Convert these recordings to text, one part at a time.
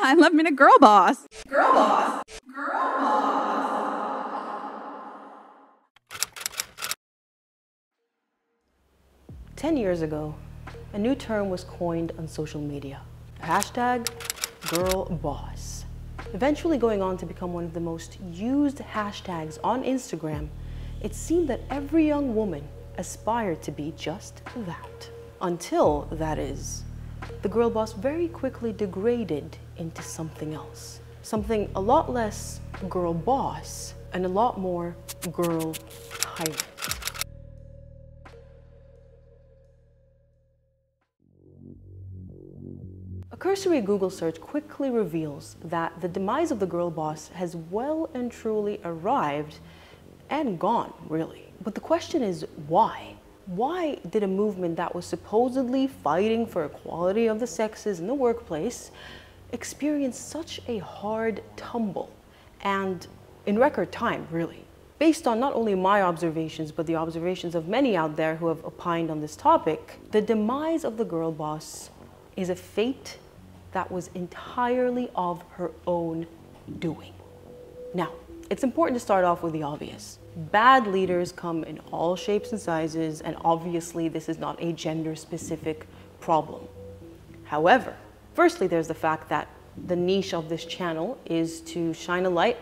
I love me a girl boss. Girl boss. Girl boss. 10 years ago, a new term was coined on social media. Hashtag girlboss. Eventually going on to become one of the most used hashtags on Instagram, it seemed that every young woman aspired to be just that. Until, that is, the girl boss very quickly degraded into something else. Something a lot less girl boss and a lot more girl tyrant. A cursory Google search quickly reveals that the demise of the girl boss has well and truly arrived and gone, really. But the question is, why? Why did a movement that was supposedly fighting for equality of the sexes in the workplace experience such a hard tumble, and in record time, really? Based on not only my observations, but the observations of many out there who have opined on this topic, the demise of the girl boss is a fate that was entirely of her own doing. Now, it's important to start off with the obvious. Bad leaders come in all shapes and sizes, and obviously this is not a gender-specific problem. However, firstly, there's the fact that the niche of this channel is to shine a light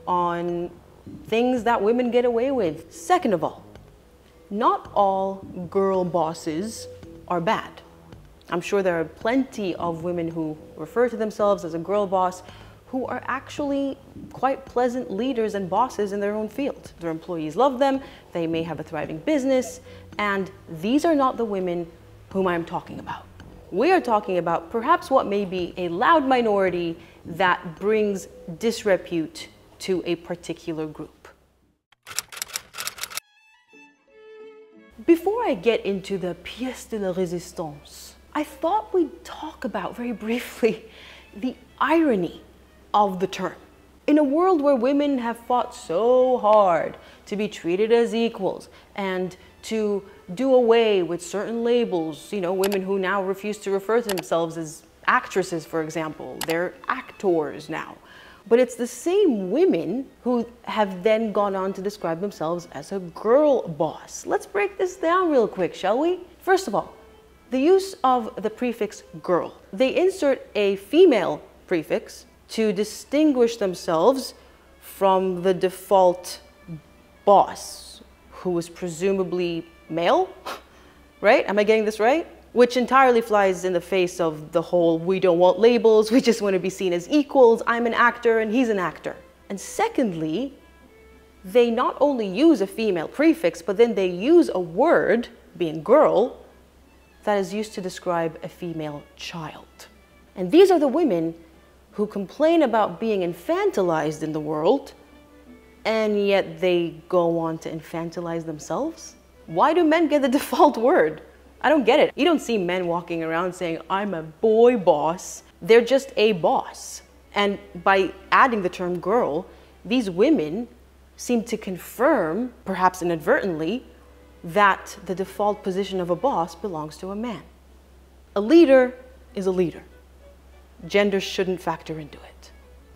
on things that women get away with. Second of all, not all girl bosses are bad. I'm sure there are plenty of women who refer to themselves as a girl boss who are actually quite pleasant leaders and bosses in their own field. Their employees love them, they may have a thriving business, and these are not the women whom I'm talking about. We are talking about perhaps what may be a loud minority that brings disrepute to a particular group. Before I get into the pièce de la résistance, I thought we'd talk about very briefly the irony of the term. In a world where women have fought so hard to be treated as equals and to do away with certain labels, women who now refuse to refer to themselves as actresses, for example, they're actors now. But it's the same women who have then gone on to describe themselves as a girl boss. Let's break this down real quick, shall we? First of all, the use of the prefix girl. They insert a female prefix to distinguish themselves from the default boss, who was presumably male, right? Am I getting this right? Which entirely flies in the face of the whole, we don't want labels, we just want to be seen as equals, I'm an actor and he's an actor. And secondly, they not only use a female prefix, but then they use a word, being girl, that is used to describe a female child. And these are the women who complain about being infantilized in the world, and yet they go on to infantilize themselves? Why do men get the default word? I don't get it. You don't see men walking around saying, I'm a boy boss. They're just a boss. And by adding the term girl, these women seem to confirm, perhaps inadvertently, that the default position of a boss belongs to a man. A leader is a leader. Gender shouldn't factor into it.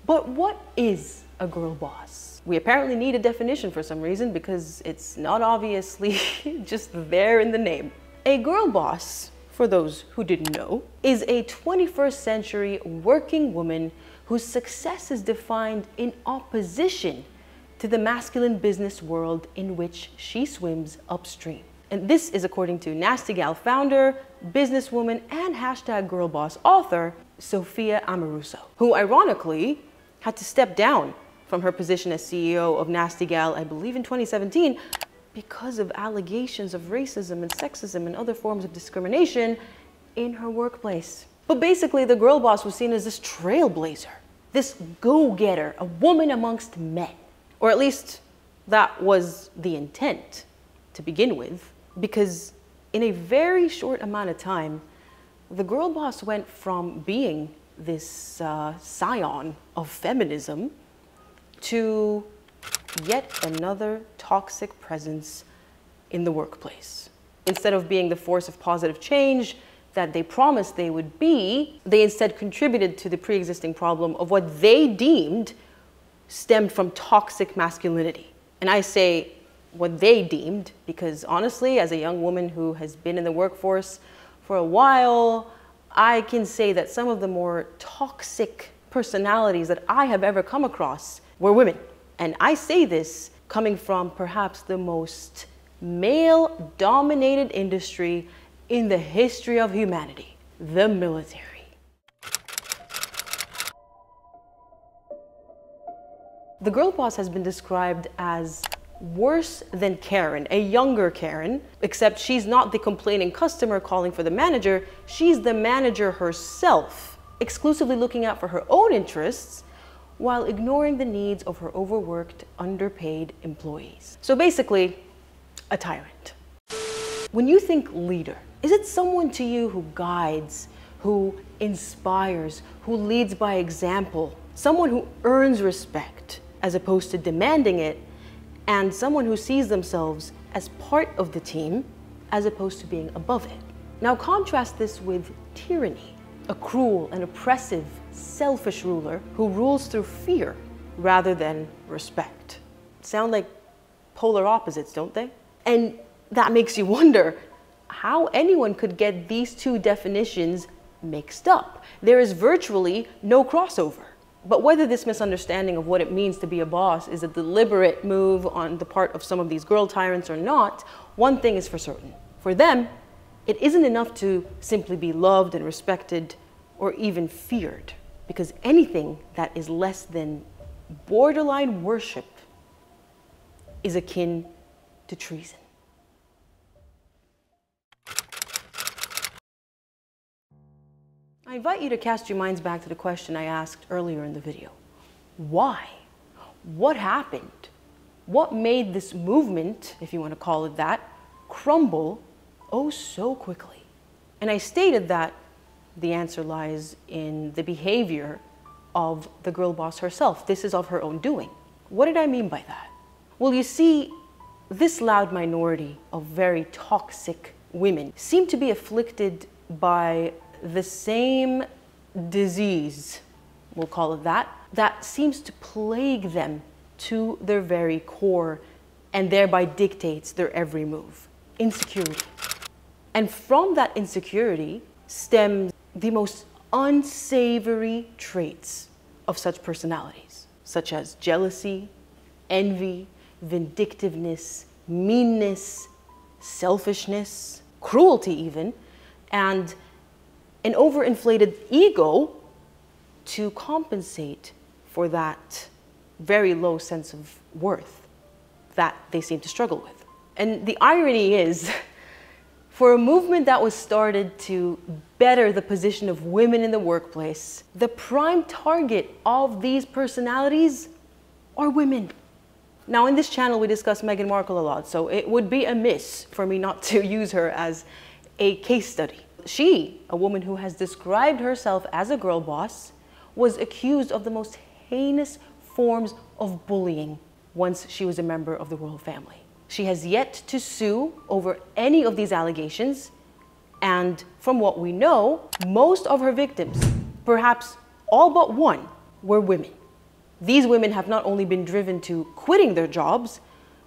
But what is a girl boss? We apparently need a definition for some reason because it's not obviously just there in the name. A girl boss, for those who didn't know, is a 21st century working woman whose success is defined in opposition to the masculine business world in which she swims upstream. And this is according to Nasty Gal founder, businesswoman, and hashtag girl boss author, Sophia Amoruso, who ironically had to step down from her position as CEO of Nasty Gal, I believe in 2017, because of allegations of racism and sexism and other forms of discrimination in her workplace. But basically, the girl boss was seen as this trailblazer, this go-getter, a woman amongst men. Or at least that was the intent to begin with, because in a very short amount of time, the girl boss went from being this scion of feminism to yet another toxic presence in the workplace. Instead of being the force of positive change, that they promised they would be, they instead contributed to the pre-existing problem of what they deemed stemmed from toxic masculinity. And I say what they deemed because honestly, as a young woman who has been in the workforce for a while, I can say that some of the more toxic personalities that I have ever come across were women. And I say this coming from perhaps the most male-dominated industry in the history of humanity, the military. The girl boss has been described as worse than Karen, a younger Karen, except she's not the complaining customer calling for the manager, she's the manager herself, exclusively looking out for her own interests while ignoring the needs of her overworked, underpaid employees. So basically, a tyrant. When you think leader, is it someone to you who guides, who inspires, who leads by example, someone who earns respect as opposed to demanding it, and someone who sees themselves as part of the team as opposed to being above it? Now contrast this with tyranny, a cruel and oppressive, selfish ruler who rules through fear rather than respect. Sound like polar opposites, don't they? And that makes you wonder how anyone could get these two definitions mixed up. There is virtually no crossover. But whether this misunderstanding of what it means to be a boss is a deliberate move on the part of some of these girl tyrants or not, one thing is for certain. For them, it isn't enough to simply be loved and respected or even feared, because anything that is less than borderline worship is akin to treason. I invite you to cast your minds back to the question I asked earlier in the video. Why? What happened? What made this movement, if you want to call it that, crumble oh so quickly? And I stated that the answer lies in the behavior of the girl boss herself. This is of her own doing. What did I mean by that? Well, you see, this loud minority of very toxic women seem to be afflicted by the same disease, we'll call it that, that seems to plague them to their very core and thereby dictates their every move: insecurity. And from that insecurity stems the most unsavory traits of such personalities, such as jealousy, envy, vindictiveness, meanness, selfishness, cruelty even, and an overinflated ego to compensate for that very low sense of worth that they seem to struggle with. And the irony is, for a movement that was started to better the position of women in the workplace, the prime target of these personalities are women. Now, in this channel, we discuss Meghan Markle a lot, so it would be amiss for me not to use her as a case study. She, a woman who has described herself as a girl boss, was accused of the most heinous forms of bullying once she was a member of the royal family. She has yet to sue over any of these allegations, and from what we know, most of her victims, perhaps all but one, were women. These women have not only been driven to quitting their jobs,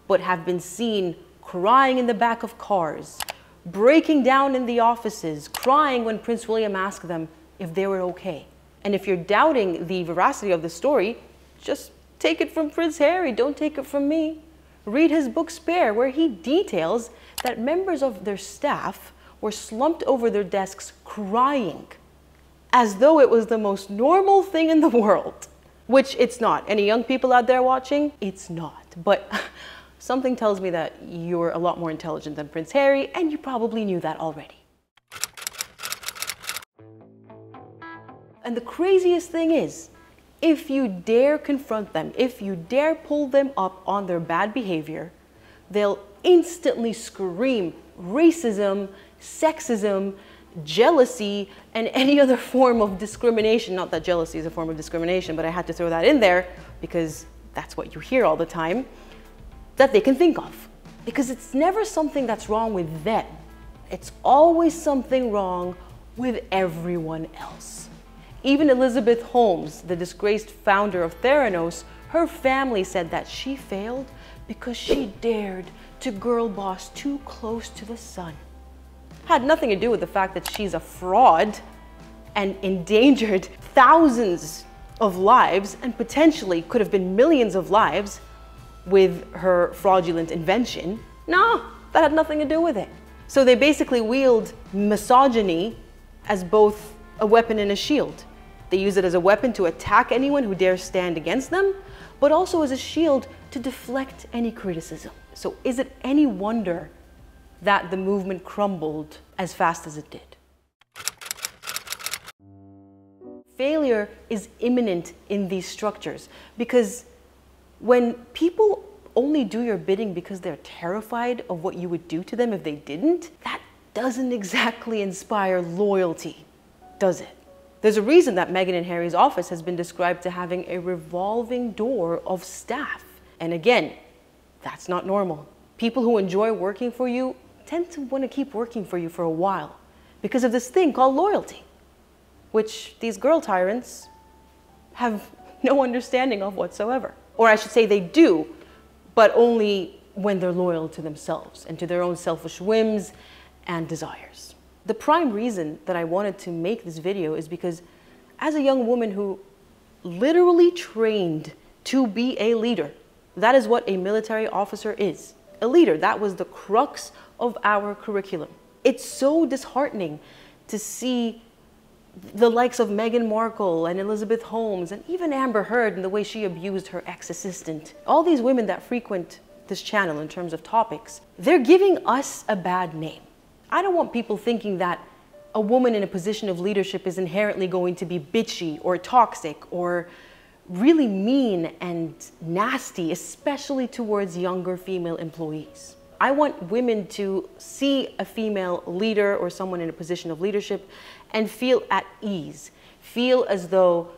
but have been seen crying in the back of cars, breaking down in the offices, crying when Prince William asked them if they were okay. And if you're doubting the veracity of the story, just take it from Prince Harry, don't take it from me. Read his book Spare, where he details that members of their staff were slumped over their desks crying, as though it was the most normal thing in the world. Which it's not. Any young people out there watching? It's not. But something tells me that you're a lot more intelligent than Prince Harry, and you probably knew that already. And the craziest thing is, if you dare confront them, if you dare pull them up on their bad behavior, they'll instantly scream racism, sexism, jealousy, and any other form of discrimination. Not that jealousy is a form of discrimination, but I had to throw that in there because that's what you hear all the time, that they can think of. Because it's never something that's wrong with them. It's always something wrong with everyone else. Even Elizabeth Holmes, the disgraced founder of Theranos, her family said that she failed because she dared to girl boss too close to the sun. Had nothing to do with the fact that she's a fraud and endangered thousands of lives and potentially could have been millions of lives with her fraudulent invention. No, that had nothing to do with it. So they basically wield misogyny as both a weapon and a shield. They use it as a weapon to attack anyone who dares stand against them, but also as a shield to deflect any criticism. So is it any wonder that the movement crumbled as fast as it did? Failure is imminent in these structures because when people only do your bidding because they're terrified of what you would do to them if they didn't, that doesn't exactly inspire loyalty, does it? There's a reason that Meghan and Harry's office has been described to having a revolving door of staff. And again, that's not normal. People who enjoy working for you tend to want to keep working for you for a while because of this thing called loyalty, which these girl tyrants have no understanding of whatsoever. Or I should say they do, but only when they're loyal to themselves and to their own selfish whims and desires. The prime reason that I wanted to make this video is because as a young woman who literally trained to be a leader, that is what a military officer is, a leader. That was the crux of our curriculum. It's so disheartening to see the likes of Meghan Markle and Elizabeth Holmes and even Amber Heard and the way she abused her ex-assistant. All these women that frequent this channel in terms of topics, they're giving us a bad name. I don't want people thinking that a woman in a position of leadership is inherently going to be bitchy or toxic or really mean and nasty, especially towards younger female employees. I want women to see a female leader or someone in a position of leadership and feel at ease, feel as though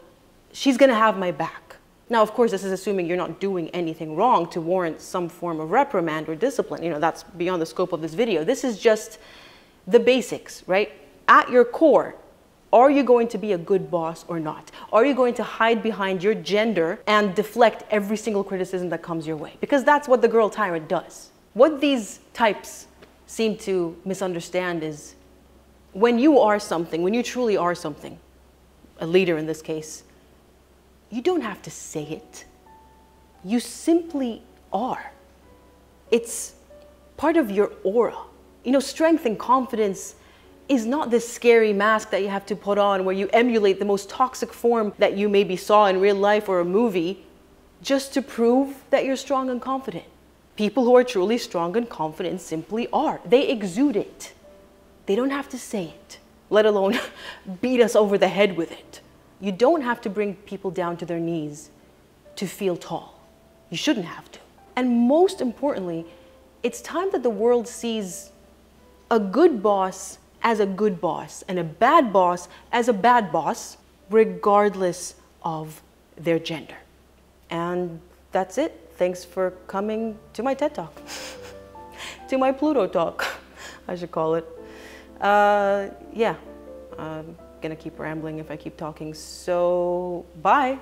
she's gonna have my back. Now, of course, this is assuming you're not doing anything wrong to warrant some form of reprimand or discipline. You know, that's beyond the scope of this video. This is just the basics, right? At your core, are you going to be a good boss or not? Are you going to hide behind your gender and deflect every single criticism that comes your way? Because that's what the girl tyrant does. What these types seem to misunderstand is when you are something, when you truly are something, a leader in this case, you don't have to say it. You simply are. It's part of your aura. You know, strength and confidence is not this scary mask that you have to put on where you emulate the most toxic form that you maybe saw in real life or a movie just to prove that you're strong and confident. People who are truly strong and confident simply are. They exude it. They don't have to say it, let alone beat us over the head with it. You don't have to bring people down to their knees to feel tall. You shouldn't have to. And most importantly, it's time that the world sees a good boss as a good boss and a bad boss as a bad boss, regardless of their gender. And that's it. Thanks for coming to my TED Talk, to my Pluto talk, I should call it. Yeah, I'm gonna keep rambling if I keep talking, so bye.